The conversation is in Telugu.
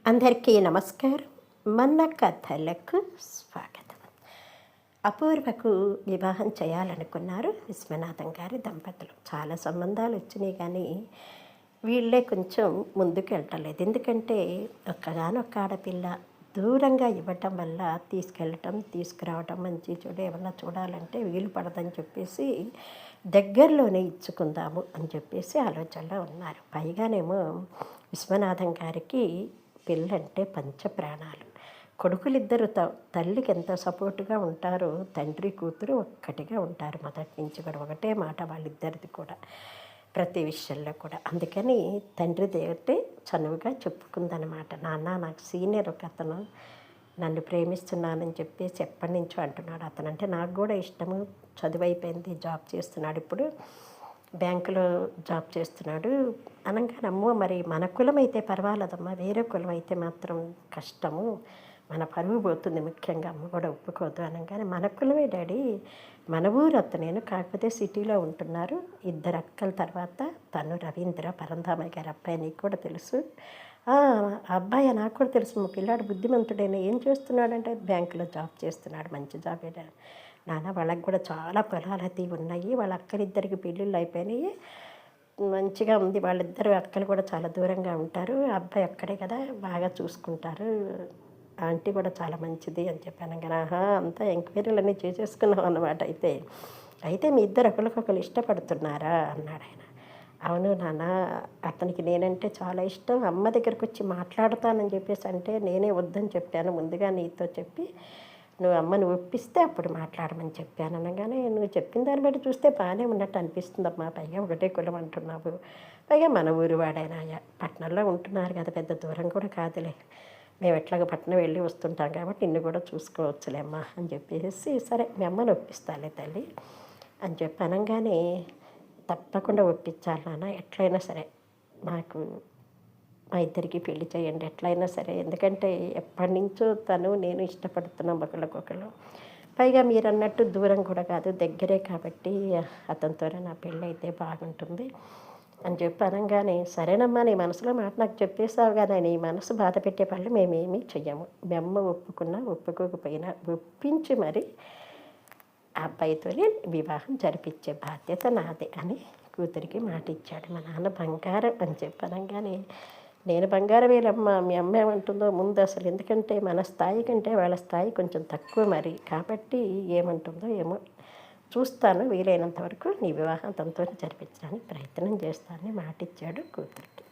అందరికీ నమస్కారం. మన కథలకు స్వాగతం. అపూర్వకు వివాహం చేయాలనుకున్నారు విశ్వనాథం గారి దంపతులు. చాలా సంబంధాలు వచ్చినాయి కానీ వీళ్ళే కొంచెం ముందుకు వెళ్ళటలేదు. ఎందుకంటే ఒక్కగానొక్క ఆడపిల్ల దూరంగా ఇవ్వటం వల్ల తీసుకెళ్ళటం తీసుకురావటం మంచి చెడు ఏమన్నా చూడాలంటే వీలు పడదని చెప్పేసి దగ్గరలోనే ఇచ్చుకుందాము అని చెప్పేసి ఆలోచనలో ఉన్నారు. పైగానేమో విశ్వనాథం గారికి పిల్లంటే పంచప్రాణాలు. కొడుకులిద్దరు తల్లికి ఎంత సపోర్టుగా ఉంటారో తండ్రి కూతురు ఒక్కటిగా ఉంటారు. మొదటి నుంచి కూడా ఒకటే మాట వాళ్ళిద్దరిది కూడా ప్రతి విషయంలో కూడా. అందుకని తండ్రి దేవుటే చనువుగా చెప్పుకుందనమాట. నాన్న నాకు సీనియర్ ఒక అతను నన్ను ప్రేమిస్తున్నానని చెప్పేసి ఎప్పటి నుంచో అంటున్నాడు. అతను అంటే నాకు కూడా ఇష్టము. చదువు అయిపోయింది, జాబ్ చేస్తున్నాడు, ఇప్పుడు బ్యాంకులో జాబ్ చేస్తున్నాడు అనగానే అమ్మో మరి మన కులం అయితే పర్వాలేదమ్మా, వేరే కులం అయితే మాత్రం కష్టము, మన పరువు పోతుంది, ముఖ్యంగా అమ్మ కూడా ఒప్పుకోదు అనగానే మన కులమే డాడీ, మన ఊరు అతనేను, కాకపోతే సిటీలో ఉంటున్నారు. ఇద్దరు అక్కల తర్వాత తను రవీంద్ర పరంధామయ్య గారి అబ్బాయి, నీకు కూడా తెలుసు. అబ్బాయి నాకు కూడా తెలుసు, మా పిల్లాడు బుద్ధిమంతుడైనా ఏం చేస్తున్నాడంటే బ్యాంకులో జాబ్ చేస్తున్నాడు, మంచి జాబ్. నాన్న వాళ్ళకి కూడా చాలా పొలాలు అది ఉన్నాయి, వాళ్ళ అక్కలిద్దరికి పెళ్ళిళ్ళు అయిపోయినాయి, మంచిగా ఉంది. వాళ్ళిద్దరు అక్కలు కూడా చాలా దూరంగా ఉంటారు, అబ్బాయి అక్కడే కదా బాగా చూసుకుంటారు, ఆంటీ కూడా చాలా మంచిది అని చెప్పాను. కానీ అంతా ఎంక్వైరీలు అన్నీ చేసేసుకున్నాం అన్నమాట. అయితే మీ ఇద్దరు ఒకరికొకరు ఇష్టపడుతున్నారా అన్నాడు ఆయన. అవును నాన్న, అతనికి నేనంటే చాలా ఇష్టం, అమ్మ దగ్గరకు వచ్చి మాట్లాడతానని చెప్పేసి అంటే నేనే వద్దని చెప్పాను ముందుగా నీతో చెప్పి, నువ్వు అమ్మని ఒప్పిస్తే అప్పుడు మాట్లాడమని చెప్పాను అనగానే, నువ్వు చెప్పిన దాన్ని బట్టి చూస్తే బాగానే ఉన్నట్టు అనిపిస్తుందమ్మా, పైగా ఒకటే కులం అంటున్నావు, పైగా మన ఊరు వాడైనా పట్టణంలో ఉంటున్నారు కదా, పెద్ద దూరం కూడా కాదులే, మేము ఎట్లాగో పట్టణం వెళ్ళి వస్తుంటాం కాబట్టి నిన్ను కూడా చూసుకోవచ్చులే అమ్మా అని చెప్పేసి, సరే మీ అమ్మని ఒప్పిస్తాలే తల్లి అని చెప్పి అనగానే, తప్పకుండా ఒప్పించాలి నాన్న, ఎట్లయినా సరే నాకు మా ఇద్దరికి పెళ్లి చేయండి ఎట్లయినా సరే, ఎందుకంటే ఎప్పటి నుంచో తను నేను ఇష్టపడుతున్నాం ఒకళ్ళకొకళ్ళు, పైగా మీరు అన్నట్టు దూరం కూడా కాదు, దగ్గరే కాబట్టి అతనితోనే నా పెళ్ళి అయితే బాగుంటుంది అని చెప్పి అనగానే, సరేనమ్మా నీ మనసులో మాట నాకు చెప్పేసావు కానీ నీ మనసు బాధ పెట్టే పనులు మేమేమీ చెయ్యము, మీ అమ్మ ఒప్పుకున్నా ఒప్పుకోకపోయినా ఒప్పించి మరి ఆ అబ్బాయితోనే వివాహం జరిపించే బాధ్యత నాదే అని కూతురికి మాట ఇచ్చాడు. మా నాన్న బంగారం అని చెప్పనగానే, నేను బంగారమేలమ్మ, మీ అమ్మ ఏమంటుందో ముందు అసలు, ఎందుకంటే మన స్థాయి కంటే వాళ్ళ స్థాయి కొంచెం తక్కువ మరి, కాబట్టి ఏమంటుందో ఏమో చూస్తాను, వీలైనంత వరకు నీ వివాహం తనతో జరిపించడానికి ప్రయత్నం చేస్తానని మాట ఇచ్చాడు కూతురికి.